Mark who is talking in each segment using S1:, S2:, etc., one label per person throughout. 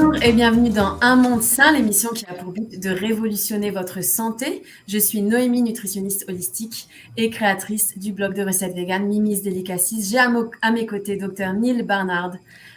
S1: Bonjour et bienvenue dans Un Monde Sain, l'émission qui a pour but de révolutionner votre santé. Je suis Noémie, nutritionniste holistique et créatrice du blog de recettes véganes Mimi's Delicacies. J'ai à mes côtés Dr Neil Barnard,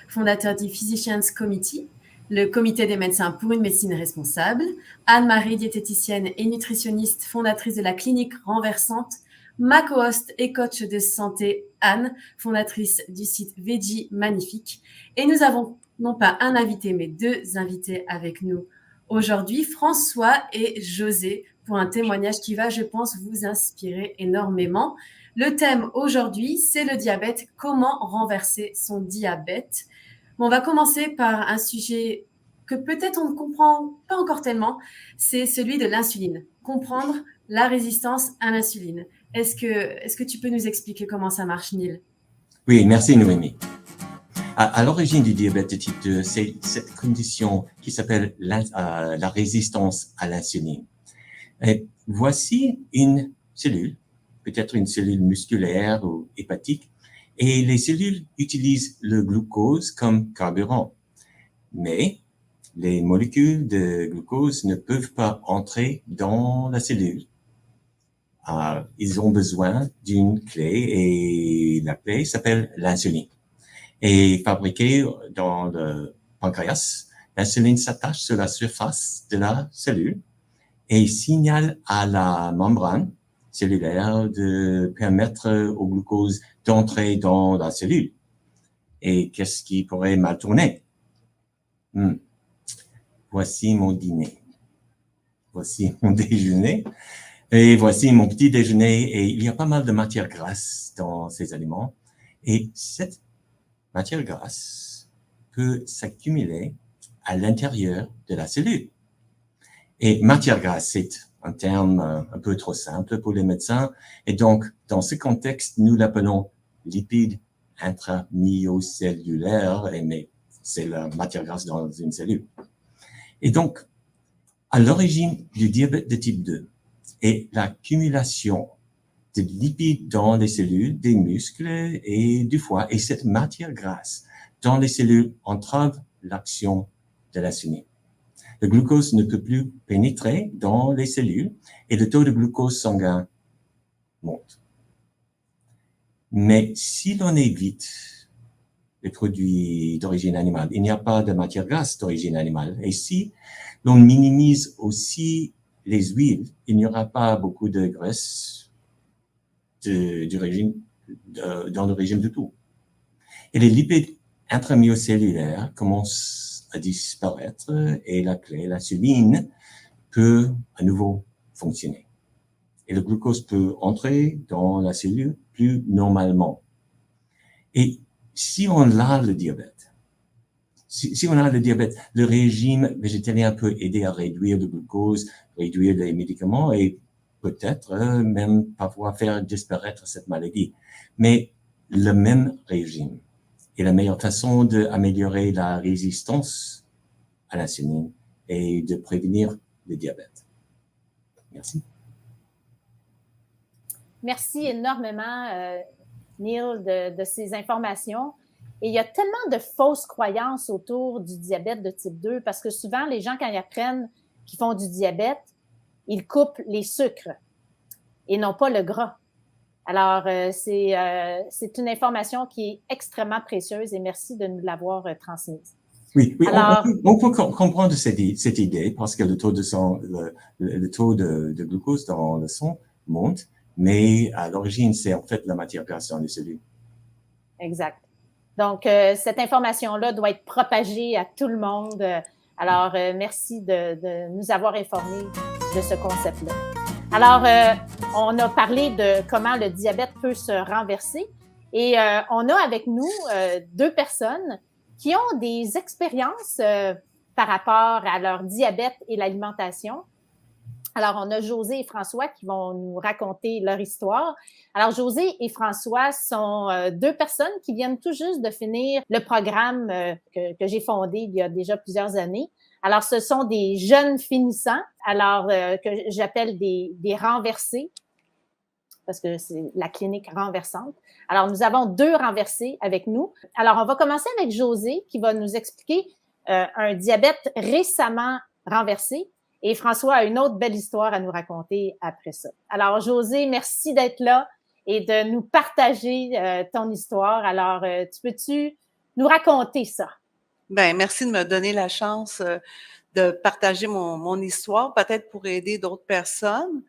S1: fondateur du Physicians Committee, le comité des médecins pour une médecine responsable, Anne-Marie, diététicienne et nutritionniste, fondatrice de la clinique renversante, ma co-host et coach de santé Anne, fondatrice du site Veggie Magnifique. Et nous avons non pas un invité, mais deux invités avec nous aujourd'hui, François et José, pour un témoignage qui va, je pense, vous inspirer énormément. Le thème aujourd'hui, c'est le diabète. Comment renverser son diabète? Bon, on va commencer par un sujet que peut-être on ne comprend pas encore tellement, c'est celui de l'insuline. Comprendre la résistance à l'insuline. Est-ce que tu peux nous expliquer comment ça marche, Neil?
S2: Oui, merci Noémie. À l'origine du diabète de type 2, c'est cette condition qui s'appelle la résistance à l'insuline. Et voici une cellule, peut-être une cellule musculaire ou hépatique, et les cellules utilisent le glucose comme carburant. Mais les molécules de glucose ne peuvent pas entrer dans la cellule. Ils ont besoin d'une clé et la clé s'appelle l'insuline. Et fabriquée dans le pancréas, l'insuline s'attache sur la surface de la cellule et signale à la membrane cellulaire de permettre au glucose d'entrer dans la cellule. Et qu'est-ce qui pourrait mal tourner? Voici mon dîner. Voici mon déjeuner. Et voici mon petit déjeuner. Et il y a pas mal de matière grasse dans ces aliments. Et cette matière grasse peut s'accumuler à l'intérieur de la cellule. Et matière grasse, c'est un terme un peu trop simple pour les médecins. Et donc, dans ce contexte, nous l'appelons lipides intramyocellulaires, mais c'est la matière grasse dans une cellule. Et donc, à l'origine du diabète de type 2 est l'accumulation de lipides dans les cellules, des muscles et du foie. Et cette matière grasse dans les cellules entrave l'action de l'insuline. Le glucose ne peut plus pénétrer dans les cellules et le taux de glucose sanguin monte. Mais si l'on évite les produits d'origine animale, il n'y a pas de matière grasse d'origine animale. Et si l'on minimise aussi les huiles, il n'y aura pas beaucoup de graisse du régime, dans le régime de tout. Et les lipides intramyocellulaires commencent à disparaître et la clé, l'insuline, peut à nouveau fonctionner. Et le glucose peut entrer dans la cellule plus normalement. Et si on a le diabète, le régime végétalien peut aider à réduire le glucose, réduire les médicaments et peut-être même parfois faire disparaître cette maladie. Mais le même régime est la meilleure façon d'améliorer la résistance à l'insuline et de prévenir le diabète. Merci.
S3: Merci énormément, Neil, de ces informations. Et il y a tellement de fausses croyances autour du diabète de type 2 parce que souvent, les gens, quand ils apprennent qu'ils font du diabète, ils coupent les sucres et non pas le gras. Alors, c'est une information qui est extrêmement précieuse et merci de nous l'avoir transmise.
S2: Oui, alors, on peut comprendre cette idée parce que le taux de glucose dans le sang monte, mais à l'origine, c'est en fait la matière grasse dans les cellules.
S3: Exact. Donc, cette information-là doit être propagée à tout le monde. Alors, merci de nous avoir informés de ce concept-là. Alors, on a parlé de comment le diabète peut se renverser et on a avec nous deux personnes qui ont des expériences par rapport à leur diabète et l'alimentation. Alors, on a José et François qui vont nous raconter leur histoire. Alors, José et François sont deux personnes qui viennent tout juste de finir le programme que j'ai fondé il y a déjà plusieurs années. Alors, ce sont des jeunes finissants, alors que j'appelle des renversés, parce que c'est la clinique renversante. Alors, nous avons deux renversés avec nous. Alors, on va commencer avec José qui va nous expliquer un diabète récemment renversé. Et François a une autre belle histoire à nous raconter après ça. Alors, Josée, merci d'être là et de nous partager ton histoire. Alors, peux-tu nous raconter ça?
S4: Ben, merci de me donner la chance de partager mon histoire, peut-être pour aider d'autres personnes.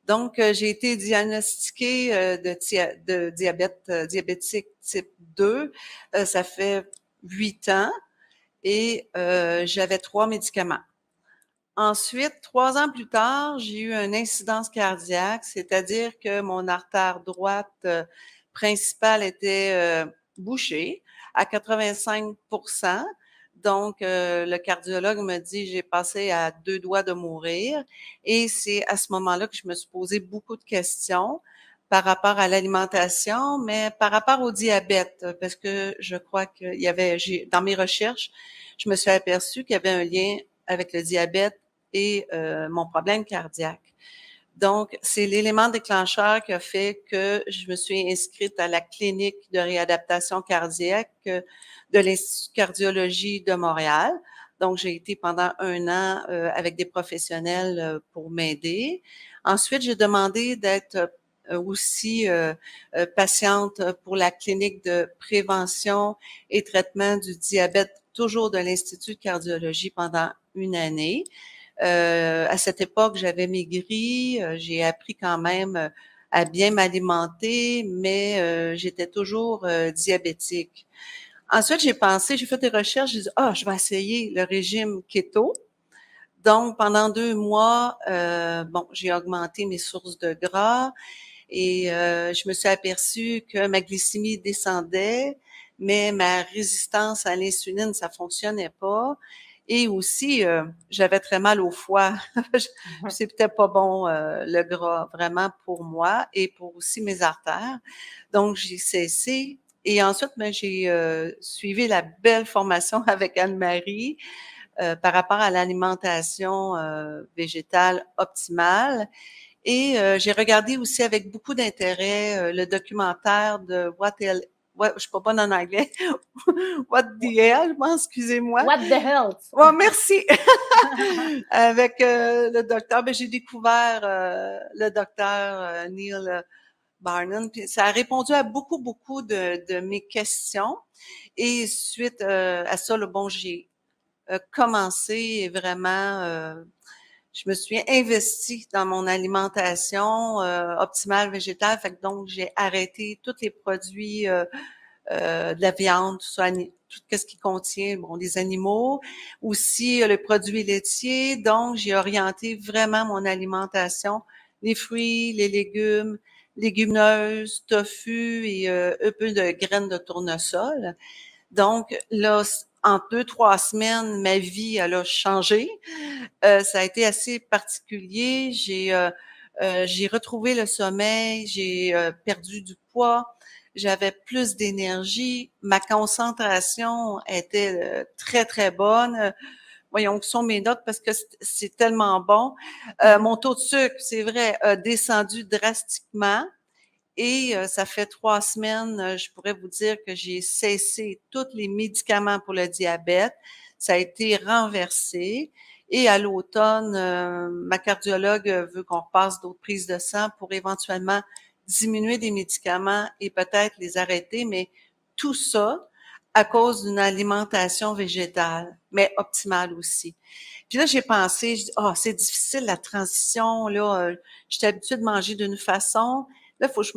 S4: Donc, j'ai été diagnostiquée de diabétique type 2. Ça fait 8 ans et j'avais 3 médicaments. Ensuite, 3 ans plus tard, j'ai eu une incidence cardiaque, c'est-à-dire que mon artère droite principale était bouchée à 85%. Donc, le cardiologue me dit, j'ai passé à 2 doigts de mourir. Et c'est à ce moment-là que je me suis posé beaucoup de questions par rapport à l'alimentation, mais par rapport au diabète, parce que je crois qu'il y avait, dans mes recherches, je me suis aperçue qu'il y avait un lien avec le diabète et mon problème cardiaque. Donc, c'est l'élément déclencheur qui a fait que je me suis inscrite à la clinique de réadaptation cardiaque de l'Institut de cardiologie de Montréal. Donc, j'ai été pendant 1 an avec des professionnels pour m'aider. Ensuite, j'ai demandé d'être aussi patiente pour la clinique de prévention et traitement du diabète, toujours de l'Institut de cardiologie pendant 1 année. À cette époque, j'avais maigri, j'ai appris quand même à bien m'alimenter, mais j'étais toujours diabétique. Ensuite, j'ai fait des recherches, j'ai dit, je vais essayer le régime keto. Donc, pendant 2 mois, j'ai augmenté mes sources de gras et je me suis aperçue que ma glycémie descendait, mais ma résistance à l'insuline, ça fonctionnait pas. Et aussi, j'avais très mal au foie. C'est peut-être pas bon, le gras, vraiment pour moi et pour aussi mes artères. Donc, j'ai cessé. Et ensuite, j'ai suivi la belle formation avec Anne-Marie par rapport à l'alimentation végétale optimale. Et j'ai regardé aussi avec beaucoup d'intérêt le documentaire de je suis pas bonne en anglais. What the hell, je pense, excusez-moi.
S3: What the hell?
S4: Oh, merci. Avec le docteur, j'ai découvert le docteur Neil Barnum. Puis ça a répondu à beaucoup, beaucoup de mes questions. Et suite à ça, j'ai commencé vraiment je me suis investie dans mon alimentation optimale végétale. Fait que donc, j'ai arrêté tous les produits de la viande, tout ce qui contient des animaux, aussi les produits laitiers. Donc, j'ai orienté vraiment mon alimentation, les fruits, les légumes, légumineuses, tofu et un peu de graines de tournesol. Donc, là, en 2-3 semaines, ma vie, elle a changé. Ça a été assez particulier. J'ai retrouvé le sommeil, j'ai perdu du poids, j'avais plus d'énergie, ma concentration était très, très bonne. Voyons que sont mes notes parce que c'est tellement bon. Mon taux de sucre, c'est vrai, a descendu drastiquement. Et ça fait 3 semaines, je pourrais vous dire que j'ai cessé tous les médicaments pour le diabète. Ça a été renversé. Et à l'automne, ma cardiologue veut qu'on repasse d'autres prises de sang pour éventuellement diminuer des médicaments et peut-être les arrêter, mais tout ça à cause d'une alimentation végétale, mais optimale aussi. Puis là, j'ai pensé, je dis, c'est difficile la transition, là, j'étais habituée de manger d'une façon, là, il faut que je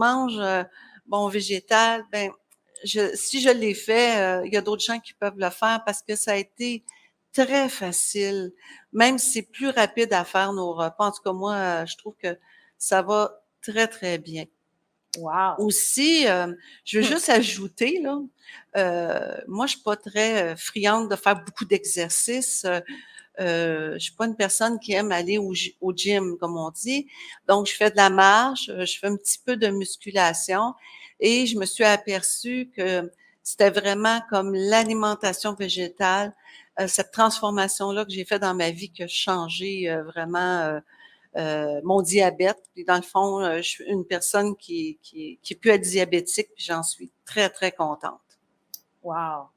S4: mange végétal. Si je l'ai fait, il y a d'autres gens qui peuvent le faire parce que ça a été très facile. Même si c'est plus rapide à faire nos repas. En tout cas, moi, je trouve que ça va très, très bien.
S3: Wow.
S4: Aussi, je veux juste ajouter, là, moi, je suis pas très friande de faire beaucoup d'exercices. Je suis pas une personne qui aime aller au gym, comme on dit. Donc, je fais de la marche, je fais un petit peu de musculation et je me suis aperçue que c'était vraiment comme l'alimentation végétale, cette transformation-là que j'ai fait dans ma vie qui a changé vraiment mon diabète. Puis dans le fond, je suis une personne qui peut être diabétique, puis j'en suis très, très contente.
S3: Wow.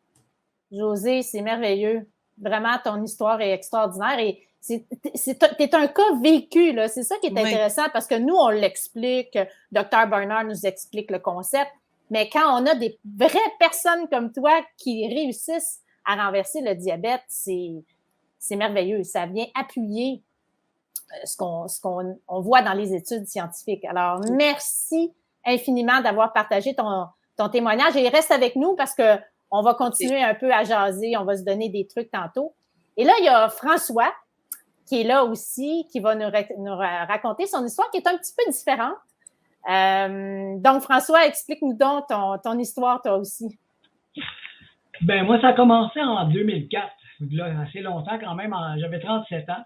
S3: Josée, c'est merveilleux. vraiment, ton histoire est extraordinaire et t'es un cas vécu, là. C'est ça qui est intéressant parce que nous, on l'explique, Dr. Barnard nous explique le concept, mais quand on a des vraies personnes comme toi qui réussissent à renverser le diabète, c'est merveilleux. Ça vient appuyer ce qu'on voit dans les études scientifiques. Alors, merci infiniment d'avoir partagé ton témoignage et reste avec nous parce que on va continuer un peu à jaser, on va se donner des trucs tantôt. Et là, il y a François qui est là aussi, qui va nous raconter son histoire qui est un petit peu différente. Donc, François, explique-nous donc ton histoire, toi aussi.
S5: Ben moi, ça a commencé en 2004, là, assez longtemps quand même, j'avais 37 ans.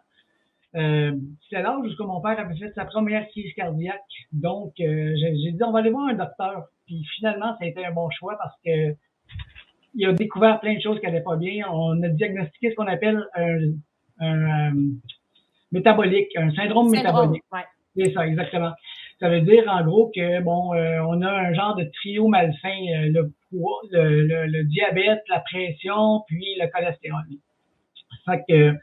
S5: C'est l'âge où mon père avait fait sa première crise cardiaque. Donc, j'ai dit, on va aller voir un docteur. Puis finalement, ça a été un bon choix parce que il a découvert plein de choses qui n'allaient pas bien. On a diagnostiqué ce qu'on appelle un métabolique, un syndrome métabolique.
S3: Ouais.
S5: C'est ça, exactement. Ça veut dire, en gros, que on a un genre de trio malsain, le poids, le diabète, la pression, puis le cholestérol. Fait que,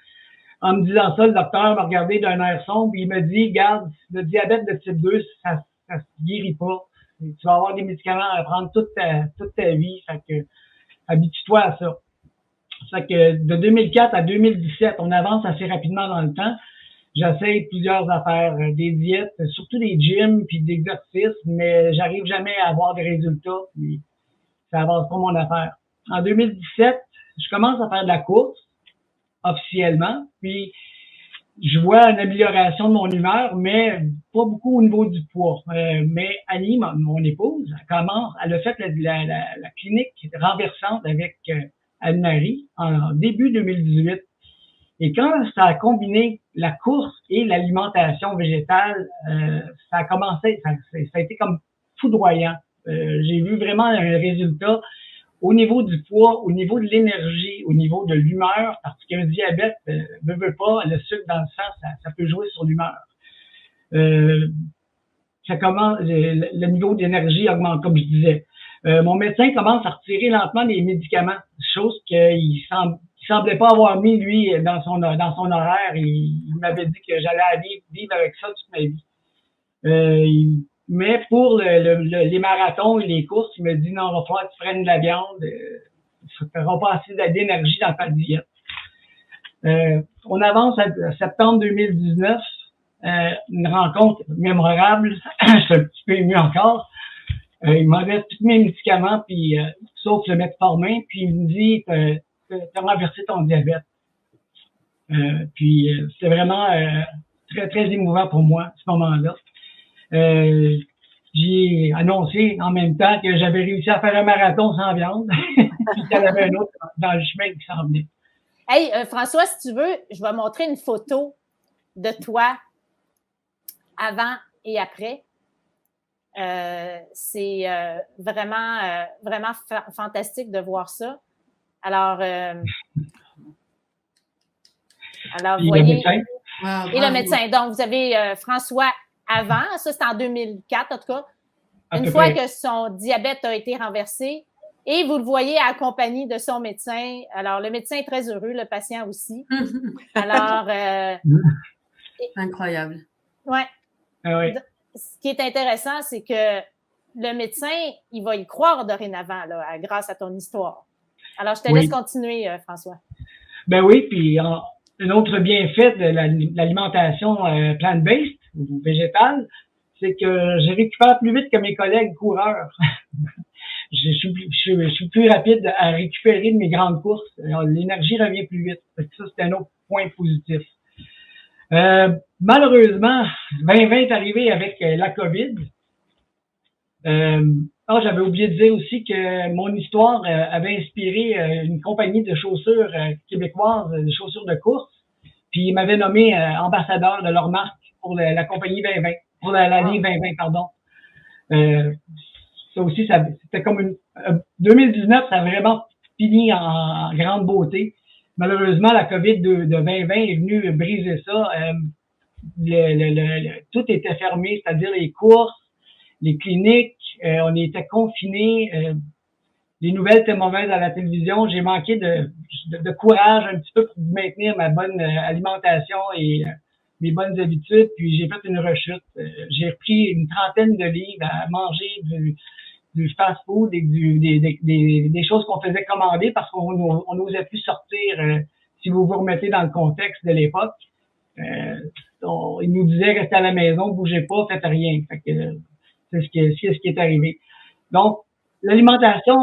S5: en me disant ça, le docteur m'a regardé d'un air sombre, il m'a dit, regarde, le diabète de type 2, ça se guérit pas. Tu vas avoir des médicaments à prendre toute ta vie. Fait que, habitue-toi à ça. Fait que, de 2004 à 2017, on avance assez rapidement dans le temps. J'essaie plusieurs affaires, des diètes, surtout des gyms puis des exercices, mais j'arrive jamais à avoir des résultats, puis ça avance pas mon affaire. En 2017, je commence à faire de la course, officiellement, puis je vois une amélioration de mon humeur, mais pas beaucoup au niveau du poids. Mais Annie, mon épouse, elle a fait la clinique renversante avec Anne-Marie en début 2018. Et quand ça a combiné la course et l'alimentation végétale, ça a commencé, ça a été comme foudroyant. J'ai vu vraiment un résultat au niveau du poids, au niveau de l'énergie, au niveau de l'humeur, parce qu'un diabète veut pas, le sucre dans le sang, ça peut jouer sur l'humeur. Ça commence, le niveau d'énergie augmente, comme je disais. Mon médecin commence à retirer lentement les médicaments, chose qu'il semblait pas avoir mis, lui, dans son horaire. Il m'avait dit que j'allais vivre avec ça toute ma vie. Mais pour les marathons et les courses, il me dit non, il va falloir que tu prennes de la viande. Ça ne fera pas assez d'énergie dans ta diète. On avance à septembre 2019. Une rencontre mémorable. Je suis un petit peu ému encore. Il m'enlève tous mes médicaments, puis sauf le metformin, puis il me dit t'as renversé ton diabète. Puis c'était vraiment très, très émouvant pour moi, à ce moment-là. J'ai annoncé en même temps que j'avais réussi à faire un marathon sans viande, puis qu'il y en avait un autre dans le chemin qui s'en venait.
S3: Hey, François, si tu veux, je vais montrer une photo de toi avant et après. C'est vraiment fantastique de voir ça. Alors, vous voyez. Et le médecin. Donc, vous avez François avant, ça c'est en 2004 en tout cas, une fois que son diabète a été renversé, et vous le voyez accompagné de son médecin. Alors, le médecin est très heureux, le patient aussi. Alors,
S1: incroyable.
S3: Ouais.
S5: Ah oui.
S3: Ce qui est intéressant, c'est que le médecin, il va y croire dorénavant, là, grâce à ton histoire. Alors, je te laisse continuer, François.
S5: Ben oui, puis un autre bienfait de l'alimentation plant-based ou végétale, c'est que je récupère plus vite que mes collègues coureurs. je suis plus rapide à récupérer de mes grandes courses. L'énergie revient plus vite. Ça, c'est un autre point positif. Malheureusement, 2020 est arrivé avec la COVID. J'avais oublié de dire aussi que mon histoire avait inspiré une compagnie de chaussures québécoises, de chaussures de course, puis ils m'avaient nommé ambassadeur de leur marque pour la compagnie 2020, pour l'année 2020, pardon. Ça aussi, c'était comme 2019, ça a vraiment fini en grande beauté. Malheureusement, la COVID de 2020 est venue briser ça. Tout était fermé, c'est-à-dire les courses, les cliniques, on était confinés. les nouvelles étaient mauvaises à la télévision. J'ai manqué de courage un petit peu pour maintenir ma bonne alimentation et mes bonnes habitudes. Puis j'ai fait une rechute. J'ai repris une trentaine de livres à manger du fast-food et des choses qu'on faisait commander parce qu'on n'osait plus sortir. Si vous vous remettez dans le contexte de l'époque, ils nous disaient restez à la maison, bougez pas, faites rien. Fait que c'est ce qui est arrivé. Donc, l'alimentation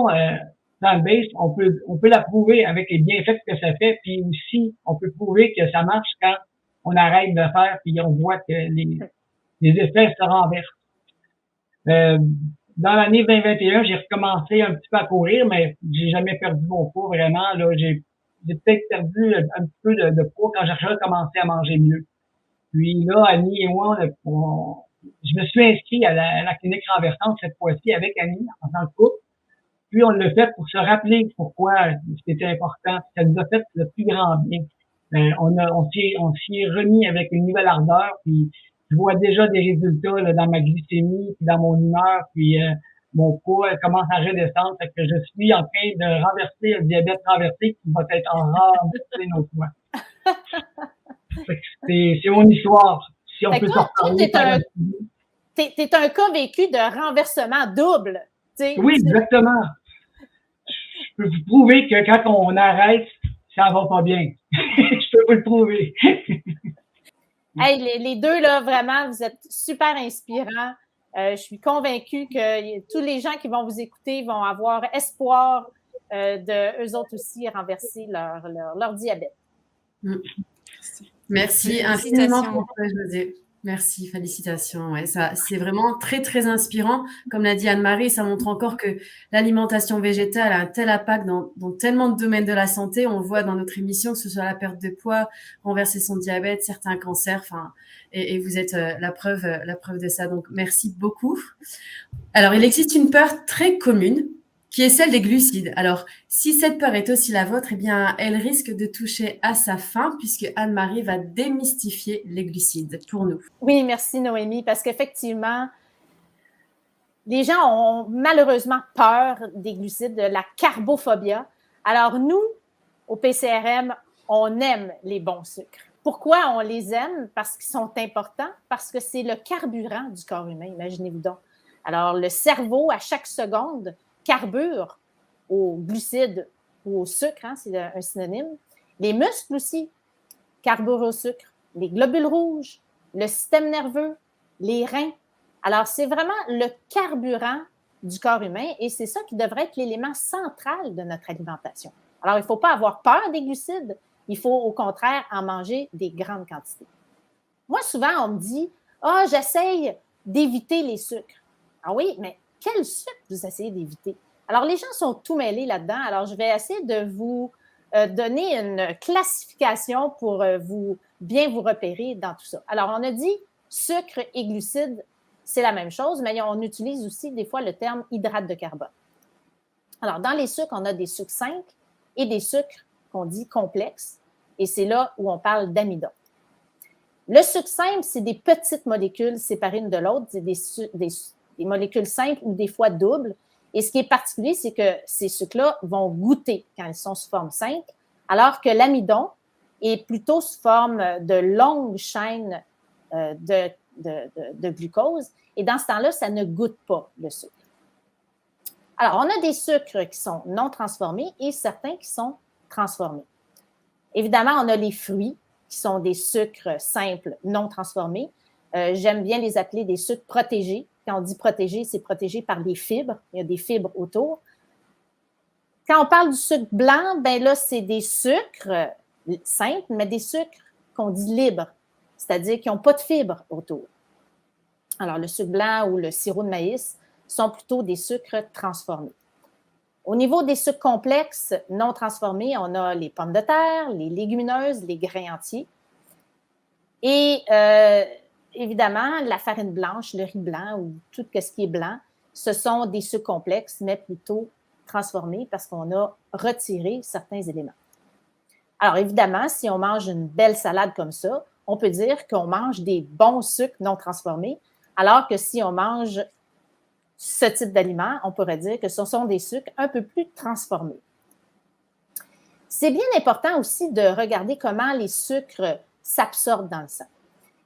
S5: dans le base, on peut la prouver avec les bienfaits que ça fait, puis aussi on peut prouver que ça marche quand on arrête de faire, puis on voit que les effets se renversent. Dans l'année 2021, j'ai recommencé un petit peu à courir, mais j'ai jamais perdu mon poids vraiment. Là, j'ai peut-être perdu un petit peu de poids quand j'ai recommencé à manger mieux. Puis là, Annie et moi, je me suis inscrit à la clinique renversante cette fois-ci avec Annie en tant que couple. Puis on l'a fait pour se rappeler pourquoi c'était important. Ça nous a fait le plus grand bien. On s'y est remis avec une nouvelle ardeur. Puis je vois déjà des résultats là, dans ma glycémie, puis dans mon humeur, puis mon poids commence à redescendre. Fait que je suis en train de renverser le diabète renversé qui va être en renversé nos poids. C'est mon histoire. Si on peut s'en parler.
S3: T'es un cas vécu de renversement double. T'sais.
S5: Oui, exactement. Je peux vous prouver que quand on arrête, ça va pas bien. Je peux vous le prouver.
S3: Hey, les deux, là, vraiment, vous êtes super inspirants. Je suis convaincue que tous les gens qui vont vous écouter vont avoir espoir de eux autres aussi renverser leur diabète.
S1: Merci infiniment pour ça, José. Merci, félicitations. Ouais, ça, c'est vraiment très, très inspirant. Comme l'a dit Anne-Marie, ça montre encore que l'alimentation végétale a un tel impact dans tellement de domaines de la santé. On le voit dans notre émission, que ce soit la perte de poids, renverser son diabète, certains cancers, et vous êtes la preuve de ça. Donc, merci beaucoup. Alors, il existe une peur très commune qui est celle des glucides. Alors, si cette peur est aussi la vôtre, eh bien, elle risque de toucher à sa fin puisque Anne-Marie va démystifier les glucides pour nous.
S3: Oui, merci Noémie, parce qu'effectivement, les gens ont malheureusement peur des glucides, de la carbophobie. Alors, nous, au PCRM, on aime les bons sucres. Pourquoi on les aime? Parce qu'ils sont importants, parce que c'est le carburant du corps humain, imaginez-vous donc. Alors, le cerveau, à chaque seconde, carbure aux glucides ou au sucre, hein, c'est un synonyme. Les muscles aussi carburent au sucre. Les globules rouges, le système nerveux, les reins. Alors, c'est vraiment le carburant du corps humain et c'est ça qui devrait être l'élément central de notre alimentation. Alors, il ne faut pas avoir peur des glucides. Il faut, au contraire, en manger des grandes quantités. Moi, souvent, on me dit « Ah, j'essaye d'éviter les sucres. » Ah oui, mais quel sucre vous essayez d'éviter? Alors, les gens sont tout mêlés là-dedans. Alors, je vais essayer de vous donner une classification pour bien vous repérer dans tout ça. Alors, on a dit sucre et glucides, c'est la même chose, mais on utilise aussi des fois le terme hydrate de carbone. Alors, dans les sucres, on a des sucres simples et des sucres qu'on dit complexes, et c'est là où on parle d'amidon. Le sucre simple, c'est des petites molécules séparées l'une de l'autre, c'est des molécules simples ou des fois doubles. Et ce qui est particulier, c'est que ces sucres-là vont goûter quand ils sont sous forme simple, alors que l'amidon est plutôt sous forme de longues chaînes de glucose. Et dans ce temps-là, ça ne goûte pas le sucre. Alors, on a des sucres qui sont non transformés et certains qui sont transformés. Évidemment, on a les fruits qui sont des sucres simples non transformés. J'aime bien les appeler des sucres protégés. Quand on dit protégé, c'est protégé par des fibres. Il y a des fibres autour. Quand on parle du sucre blanc, ben là, c'est des sucres simples, mais des sucres qu'on dit libres, c'est-à-dire qui n'ont pas de fibres autour. Alors, le sucre blanc ou le sirop de maïs sont plutôt des sucres transformés. Au niveau des sucres complexes non transformés, on a les pommes de terre, les légumineuses, les grains entiers. Et évidemment, la farine blanche, le riz blanc ou tout ce qui est blanc, ce sont des sucres complexes, mais plutôt transformés parce qu'on a retiré certains éléments. Alors, évidemment, si on mange une belle salade comme ça, on peut dire qu'on mange des bons sucres non transformés, alors que si on mange ce type d'aliments, on pourrait dire que ce sont des sucres un peu plus transformés. C'est bien important aussi de regarder comment les sucres s'absorbent dans le sang.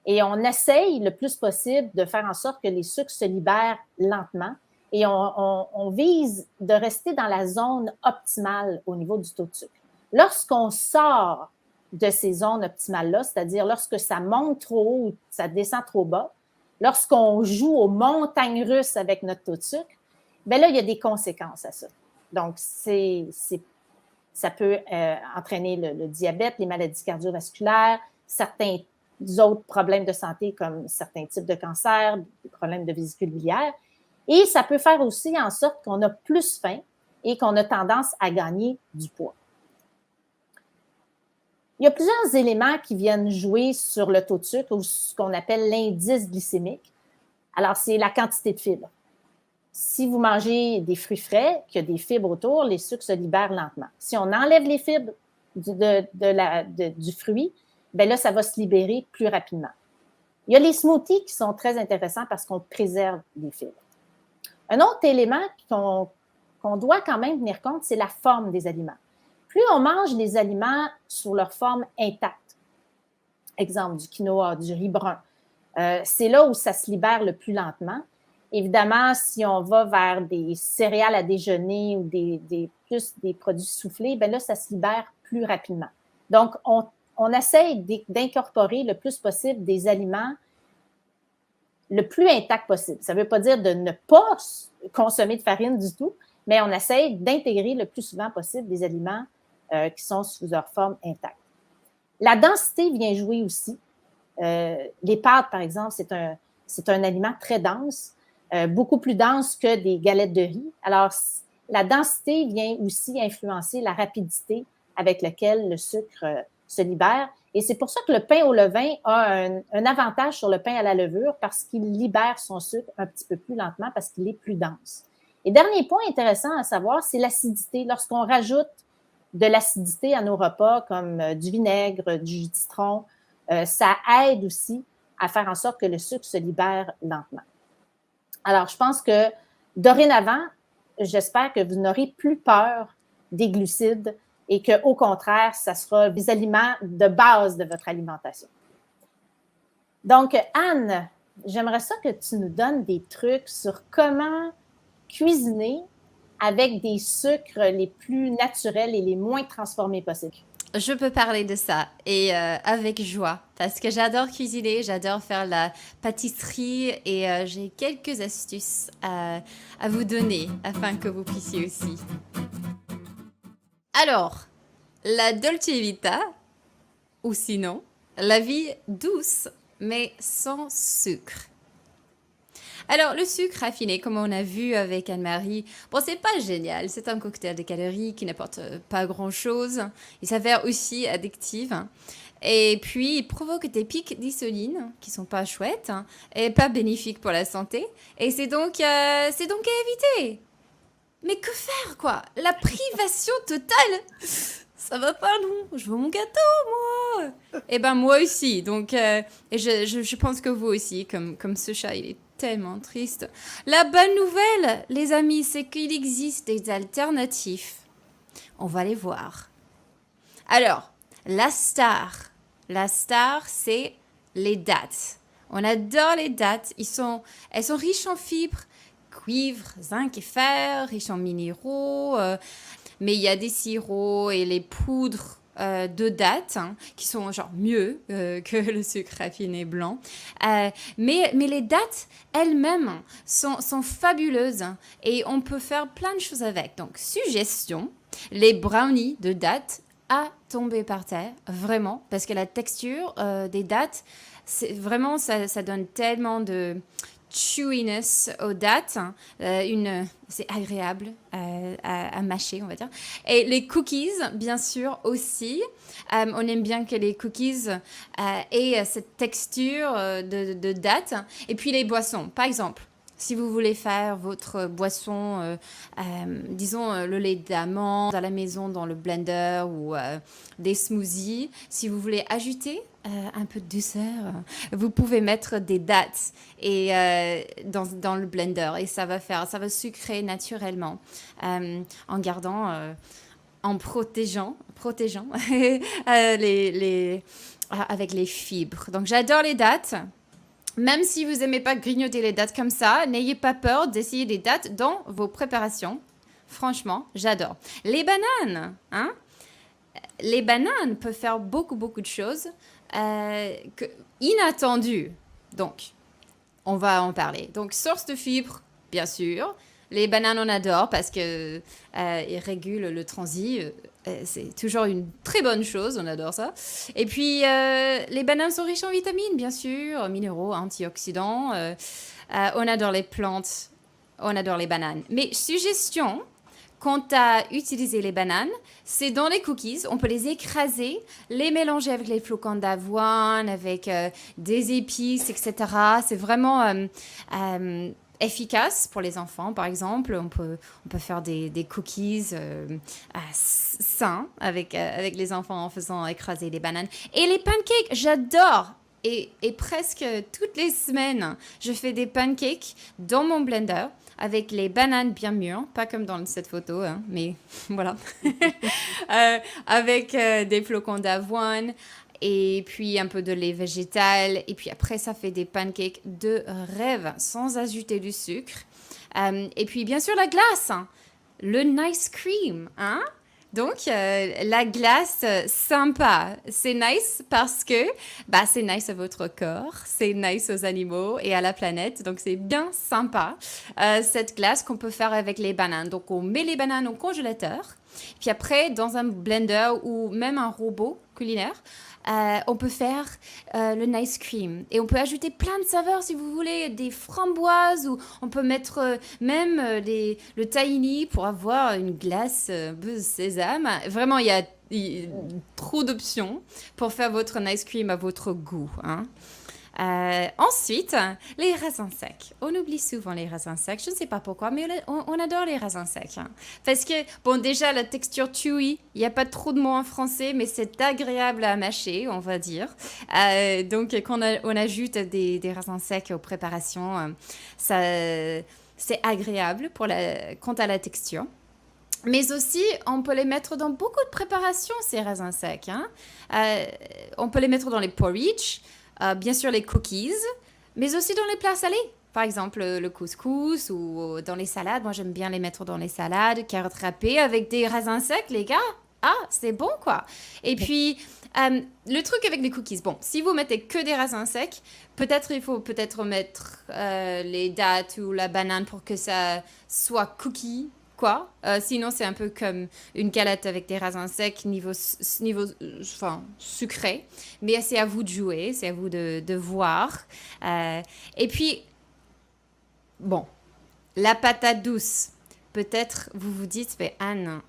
S3: Et on essaye le plus possible de faire en sorte que les sucres se libèrent lentement et on vise de rester dans la zone optimale au niveau du taux de sucre. Lorsqu'on sort de ces zones optimales-là, c'est-à-dire lorsque ça monte trop haut ou ça descend trop bas, lorsqu'on joue aux montagnes russes avec notre taux de sucre, bien là, il y a des conséquences à ça. Donc, ça peut entraîner le diabète, les maladies cardiovasculaires, certains autres problèmes de santé comme certains types de cancers, des problèmes de vésicule biliaire. Et ça peut faire aussi en sorte qu'on a plus faim et qu'on a tendance à gagner du poids. Il y a plusieurs éléments qui viennent jouer sur le taux de sucre ou ce qu'on appelle l'indice glycémique. Alors, c'est la quantité de fibres. Si vous mangez des fruits frais, qu'il y a des fibres autour, les sucres se libèrent lentement. Si on enlève les fibres du fruit, bien là, ça va se libérer plus rapidement. Il y a les smoothies qui sont très intéressants parce qu'on préserve les fibres. Un autre élément qu'on doit quand même tenir compte, c'est la forme des aliments. Plus on mange les aliments sur leur forme intacte, exemple du quinoa, du riz brun, c'est là où ça se libère le plus lentement. Évidemment, si on va vers des céréales à déjeuner ou plus des produits soufflés, bien là, ça se libère plus rapidement. Donc, on essaye d'incorporer le plus possible des aliments le plus intacts possible. Ça ne veut pas dire de ne pas consommer de farine du tout, mais on essaye d'intégrer le plus souvent possible des aliments qui sont sous leur forme intacte. La densité vient jouer aussi. Les pâtes, par exemple, c'est un aliment très dense, beaucoup plus dense que des galettes de riz. Alors, la densité vient aussi influencer la rapidité avec laquelle le sucre se libère. Et c'est pour ça que le pain au levain a un avantage sur le pain à la levure parce qu'il libère son sucre un petit peu plus lentement parce qu'il est plus dense. Et dernier point intéressant à savoir, c'est l'acidité. Lorsqu'on rajoute de l'acidité à nos repas comme du vinaigre, du jus de citron, ça aide aussi à faire en sorte que le sucre se libère lentement. Alors, je pense que dorénavant, j'espère que vous n'aurez plus peur des glucides et qu'au contraire, ça sera des aliments de base de votre alimentation. Donc, Anne, j'aimerais ça que tu nous donnes des trucs sur comment cuisiner avec des sucres les plus naturels et les moins transformés possibles.
S6: Je peux parler de ça et avec joie parce que j'adore cuisiner, j'adore faire la pâtisserie et j'ai quelques astuces à vous donner afin que vous puissiez aussi. Alors, la Dolce Vita ou sinon la vie douce mais sans sucre. Alors, le sucre raffiné, comme on a vu avec Anne-Marie, bon, c'est pas génial. C'est un cocktail de calories qui n'apporte pas grand-chose. Il s'avère aussi addictif. Et puis, il provoque des pics d'insuline qui sont pas chouettes et pas bénéfiques pour la santé. Et c'est donc à éviter. Mais que faire, quoi? La privation totale? Ça va pas, non? Je veux mon gâteau, moi! Eh ben, moi aussi. Donc, et je pense que vous aussi, comme ce chat, il est tellement triste. La bonne nouvelle, les amis, c'est qu'il existe des alternatives. On va les voir. Alors, la star, c'est les dattes. On adore les dattes. Elles sont riches en fibres, cuivre, zinc et fer, riches en minéraux. Mais il y a des sirops et les poudres de dattes qui sont genre mieux que le sucre raffiné blanc. Mais les dattes elles-mêmes sont fabuleuses et on peut faire plein de choses avec. Donc, suggestion, les brownies de dattes à tomber par terre, vraiment, parce que la texture des dattes, c'est vraiment, ça donne tellement de chewiness aux dattes, c'est agréable à mâcher, on va dire. Et les cookies, bien sûr, aussi. On aime bien que les cookies aient cette texture de dattes. Et puis les boissons, par exemple, Si vous voulez faire votre boisson, disons le lait d'amande à la maison dans le blender ou des smoothies, si vous voulez ajouter un peu de douceur, vous pouvez mettre des dattes dans le blender et ça va sucrer naturellement en gardant, en protégeant avec les fibres. Donc j'adore les dattes. Même si vous n'aimez pas grignoter les dattes comme ça, n'ayez pas peur d'essayer des dattes dans vos préparations. Franchement, j'adore. Les bananes, hein? Les bananes peuvent faire beaucoup de choses inattendues. Donc, on va en parler. Donc, source de fibres, bien sûr. Les bananes, on adore parce que ils régulent le transit. C'est toujours une très bonne chose, on adore ça. Et puis, les bananes sont riches en vitamines, bien sûr, minéraux, antioxydants. On adore les plantes, on adore les bananes. Mais suggestion, quant à utiliser les bananes, c'est dans les cookies. On peut les écraser, les mélanger avec les flocons d'avoine, avec des épices, etc. C'est vraiment efficace pour les enfants, par exemple. On peut faire des cookies sains avec les enfants en faisant écraser les bananes. Et les pancakes, j'adore. Et presque toutes les semaines, je fais des pancakes dans mon blender avec les bananes bien mûres, pas comme dans cette photo, hein, mais voilà. Avec des flocons d'avoine et puis un peu de lait végétal. Et puis après, ça fait des pancakes de rêve sans ajouter du sucre. Et puis bien sûr, la glace, hein, le nice cream, hein? Donc, la glace sympa, c'est nice parce que c'est nice à votre corps, c'est nice aux animaux et à la planète. Donc, c'est bien sympa, cette glace qu'on peut faire avec les bananes. Donc, on met les bananes au congélateur. Puis après, dans un blender ou même un robot culinaire, on peut faire le nice cream. Et on peut ajouter plein de saveurs si vous voulez, des framboises ou on peut mettre même le tahini pour avoir une glace sésame. Vraiment, il y a trop d'options pour faire votre nice cream à votre goût, hein. Ensuite, les raisins secs. On oublie souvent les raisins secs. Je ne sais pas pourquoi, mais on adore les raisins secs, hein. Parce que, bon, déjà, la texture chewy, il n'y a pas trop de mots en français, mais c'est agréable à mâcher, on va dire. Donc, quand on ajoute des raisins secs aux préparations, c'est agréable quant à la texture. Mais aussi, on peut les mettre dans beaucoup de préparations, ces raisins secs, hein. On peut les mettre dans les porridge, bien sûr les cookies, mais aussi dans les plats salés. Par exemple, le couscous ou dans les salades. Moi, j'aime bien les mettre dans les salades, carottes râpées avec des raisins secs, les gars. Ah, c'est bon, quoi. Et puis, le truc avec les cookies, bon, si vous mettez que des raisins secs, il faut mettre les dattes ou la banane pour que ça soit cookie, quoi. Sinon, c'est un peu comme une galette avec des raisins secs niveau sucré. Mais c'est à vous de jouer, c'est à vous de voir. Et puis, bon, la patate douce. Peut-être vous vous dites, mais Anne,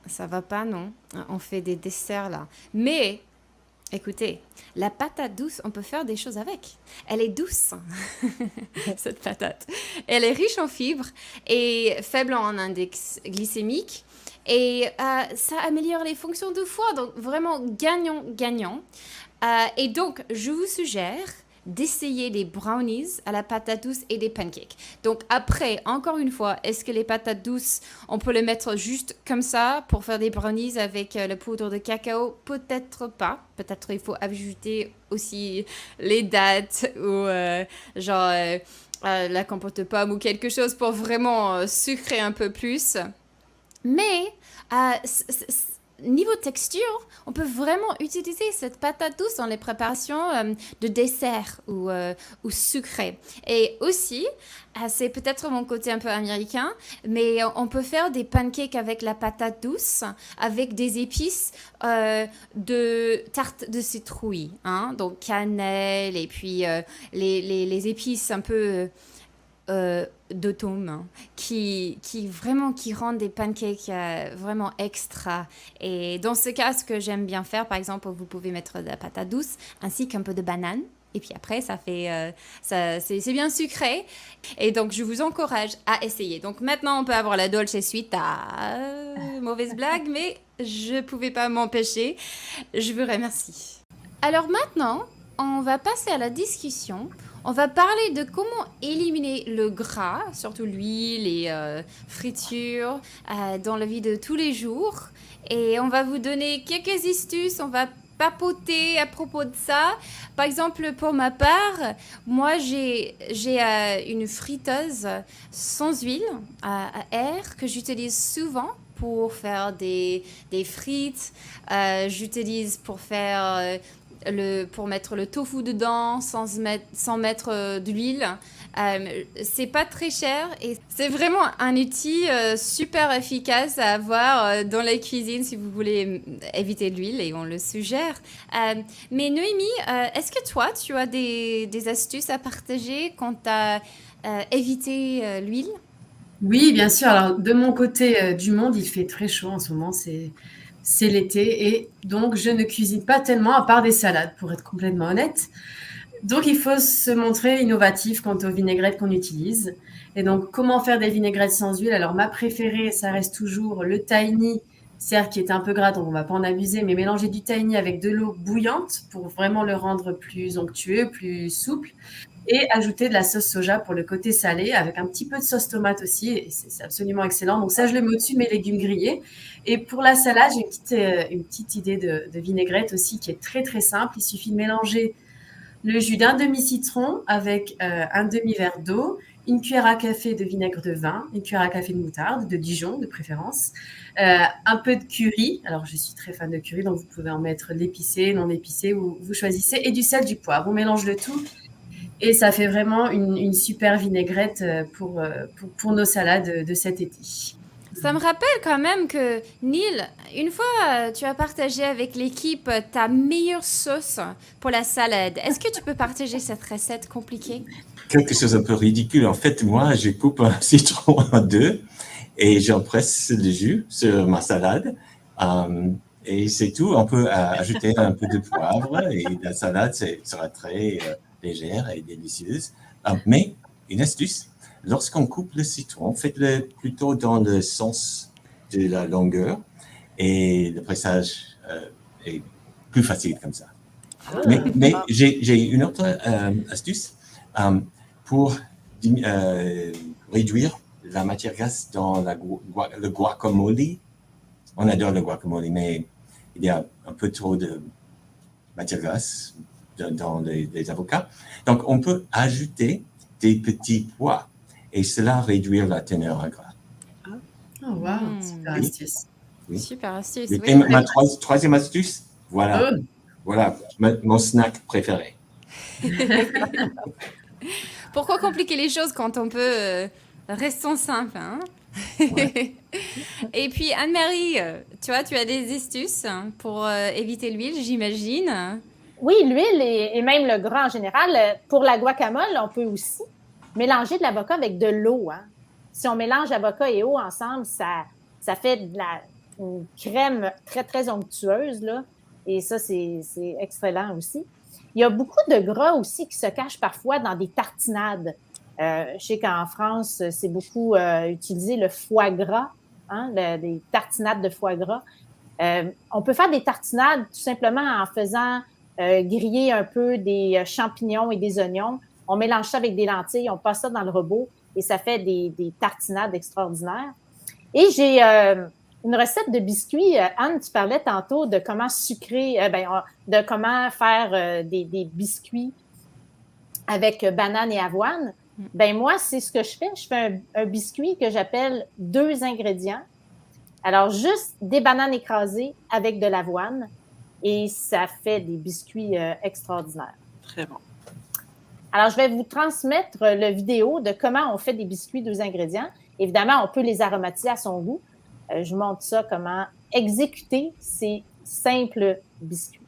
S6: ça va pas, non? On fait des desserts là. Mais, écoutez, la patate douce, on peut faire des choses avec. Elle est douce, cette patate. Elle est riche en fibres et faible en index glycémique. Et ça améliore les fonctions du foie. Donc, vraiment gagnant. Et donc, je vous suggère d'essayer des brownies à la patate douce et des pancakes. Donc après, encore une fois, est-ce que les patates douces, on peut les mettre juste comme ça pour faire des brownies avec la poudre de cacao? Peut-être pas. Peut-être il faut ajouter aussi les dattes ou la compote de pomme ou quelque chose pour vraiment sucrer un peu plus. Mais niveau texture, on peut vraiment utiliser cette patate douce dans les préparations de dessert ou sucré. Et aussi, c'est peut-être mon côté un peu américain, mais on peut faire des pancakes avec la patate douce, avec des épices de tarte de citrouille, hein, donc cannelle et puis les épices un peu d'automne, hein, qui rendent des pancakes vraiment extra. Et dans ce cas, ce que j'aime bien faire, par exemple, vous pouvez mettre de la patate douce ainsi qu'un peu de banane Et puis après, c'est bien sucré. Et donc, je vous encourage à essayer. Donc maintenant, on peut avoir la Dolce suite à mauvaise blague, mais je ne pouvais pas m'empêcher. Je vous remercie. Alors maintenant, on va passer à la discussion. On va parler de comment éliminer le gras, surtout l'huile et friture, dans la vie de tous les jours. Et on va vous donner quelques astuces. On va papoter à propos de ça. Par exemple, pour ma part, moi, j'ai une friteuse sans huile à air que j'utilise souvent pour faire des frites. J'utilise pour faire pour mettre le tofu dedans sans mettre d'huile. C'est pas très cher et c'est vraiment un outil super efficace à avoir dans la cuisine si vous voulez éviter l'huile et on le suggère. Mais Noémie, est-ce que toi, tu as des astuces à partager quant à éviter l'huile?
S1: Oui, bien sûr. Alors, de mon côté du monde, il fait très chaud en ce moment. C'est l'été et donc je ne cuisine pas tellement à part des salades, pour être complètement honnête. Donc, il faut se montrer innovatif quant aux vinaigrettes qu'on utilise. Et donc, comment faire des vinaigrettes sans huile? Alors, ma préférée, ça reste toujours le tahini, certes qui est un peu gras, donc on ne va pas en abuser, mais mélanger du tahini avec de l'eau bouillante pour vraiment le rendre plus onctueux, plus souple. Et ajouter de la sauce soja pour le côté salé, avec un petit peu de sauce tomate aussi, et c'est absolument excellent. Donc ça, je le mets au-dessus de mes légumes grillés. Et pour la salade, j'ai une petite idée de vinaigrette aussi qui est très très simple. Il suffit de mélanger le jus d'un demi-citron avec un demi-verre d'eau, une cuillère à café de vinaigre de vin, une cuillère à café de moutarde, de Dijon de préférence, un peu de curry. Alors, je suis très fan de curry, donc vous pouvez en mettre l'épicé, non épicé, vous choisissez, et du sel, du poivre. On mélange le tout et ça fait vraiment une super vinaigrette pour nos salades de cet été.
S6: Ça me rappelle quand même que, Neil, une fois, tu as partagé avec l'équipe ta meilleure sauce pour la salade. Est-ce que tu peux partager cette recette compliquée?
S2: Quelque chose un peu ridicule. En fait, moi, je coupe un citron en deux et j'en presse le jus sur ma salade. Et c'est tout. On peut ajouter un peu de poivre et la salade sera très légère et délicieuse. Mais une astuce, lorsqu'on coupe le citron, faites-le plutôt dans le sens de la longueur et le pressage est plus facile comme ça. Mais j'ai une autre astuce pour réduire la matière grasse dans le guacamole. On adore le guacamole, mais il y a un peu trop de matière grasse dans les avocats. Donc, on peut ajouter des petits pois et cela réduire la teneur en gras.
S1: Oh, wow, super astuce.
S2: Oui.
S6: Super astuce.
S2: Et ma troisième astuce, voilà, mon snack préféré.
S6: Pourquoi compliquer les choses quand on peut rester simple, hein?
S2: Ouais.
S6: Et puis, Anne-Marie, tu vois, tu as des astuces pour éviter l'huile, j'imagine.
S3: Oui, l'huile et même le gras en général. Pour la guacamole, on peut aussi mélanger de l'avocat avec de l'eau. Hein. Si on mélange avocat et eau ensemble, ça fait une crème très, très onctueuse. Là. Et ça, c'est excellent aussi. Il y a beaucoup de gras aussi qui se cachent parfois dans des tartinades. Je sais qu'en France, c'est beaucoup utilisé le foie gras, hein, des tartinades de foie gras. On peut faire des tartinades tout simplement en faisant griller un peu des champignons et des oignons. On mélange ça avec des lentilles, on passe ça dans le robot et ça fait des tartinades extraordinaires. Et j'ai une recette de biscuits. Anne, tu parlais tantôt de comment sucrer, de comment faire des biscuits avec banane et avoine. Ben moi, c'est ce que je fais. Je fais un biscuit que j'appelle 2 ingrédients. Alors, juste des bananes écrasées avec de l'avoine et ça fait des biscuits extraordinaires.
S4: Très bon.
S3: Alors, je vais vous transmettre le vidéo de comment on fait des biscuits 2 ingrédients. Évidemment, on peut les aromatiser à son goût. Je montre ça, comment exécuter ces simples biscuits.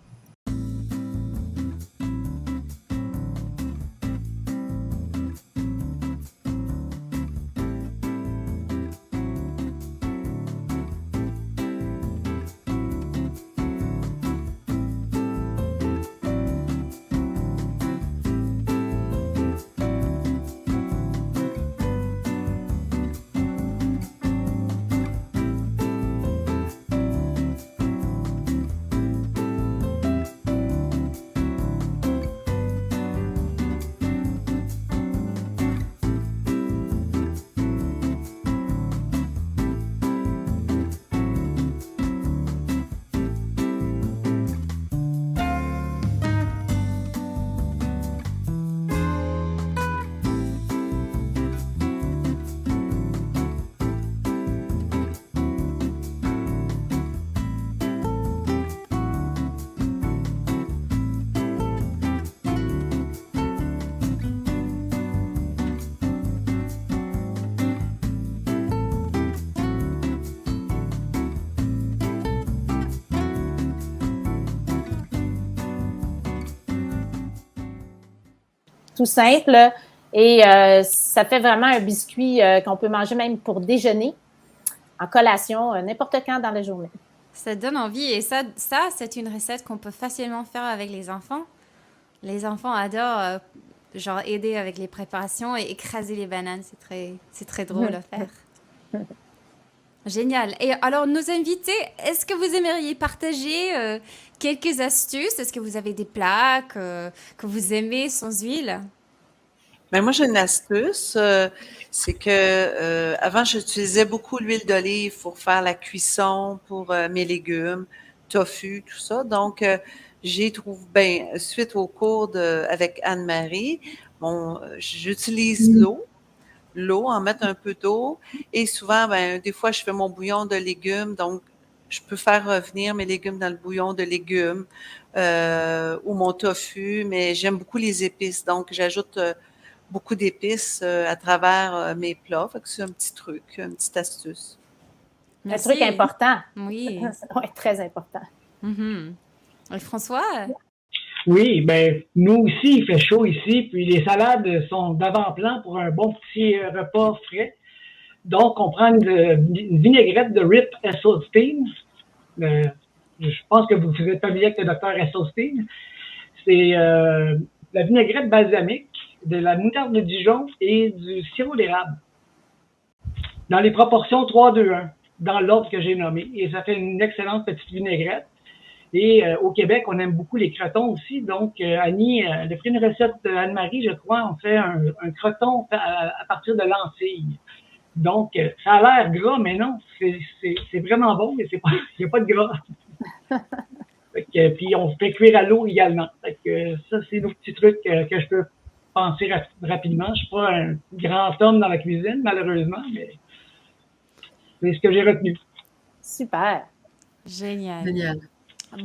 S3: tout simple. Et ça fait vraiment un biscuit qu'on peut manger même pour déjeuner, en collation, n'importe quand dans la journée.
S6: Ça donne envie. Et ça c'est une recette qu'on peut facilement faire avec les enfants. Les enfants adorent genre aider avec les préparations et écraser les bananes. C'est très drôle à faire. Génial. Et alors, nos invités, est-ce que vous aimeriez partager quelques astuces? Est-ce que vous avez des plats que vous aimez sans huile?
S4: Ben moi, j'ai une astuce. C'est que avant, j'utilisais beaucoup l'huile d'olive pour faire la cuisson pour mes légumes, tofu, tout ça. Donc, j'ai trouvé, suite au cours avec Anne-Marie, j'utilise l'eau, en mettre un peu d'eau. Et souvent, des fois, je fais mon bouillon de légumes. Donc, je peux faire revenir mes légumes dans le bouillon de légumes ou mon tofu. Mais j'aime beaucoup les épices. Donc, j'ajoute beaucoup d'épices à travers mes plats. Fait que c'est un petit truc, une petite astuce.
S6: Merci.
S3: Un truc important.
S6: Oui.
S3: Oui, très important.
S6: Et François?
S5: Oui, ben nous aussi, il fait chaud ici, puis les salades sont d'avant-plan pour un bon petit repas frais. Donc, on prend une vinaigrette de Rip Esselstyn. Je pense que vous êtes familier avec le docteur Esselstyn. C'est la vinaigrette balsamique, de la moutarde de Dijon et du sirop d'érable. Dans les proportions 3-2-1, dans l'ordre que j'ai nommé. Et ça fait une excellente petite vinaigrette. Et au Québec, on aime beaucoup les crotons aussi. Donc, Annie, elle a pris une recette d'Anne-Marie, je crois. On fait un croton à partir de lentilles. Donc, ça a l'air gras, mais non, c'est vraiment bon, mais il n'y a pas de gras. Puis, on fait cuire à l'eau également. Fait que, ça, c'est nos petits trucs que je peux penser rapidement. Je ne suis pas un grand homme dans la cuisine, malheureusement, mais c'est ce que j'ai retenu.
S3: Super.
S6: Génial.
S1: Génial.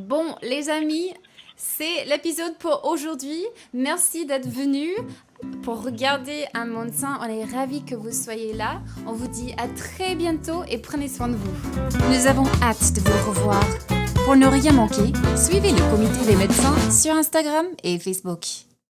S6: Bon, les amis, c'est l'épisode pour aujourd'hui. Merci d'être venus pour regarder Un Monde Sain. On est ravis que vous soyez là. On vous dit à très bientôt et prenez soin de vous. Nous avons hâte de vous revoir. Pour ne rien manquer, suivez le Comité des médecins sur Instagram et Facebook.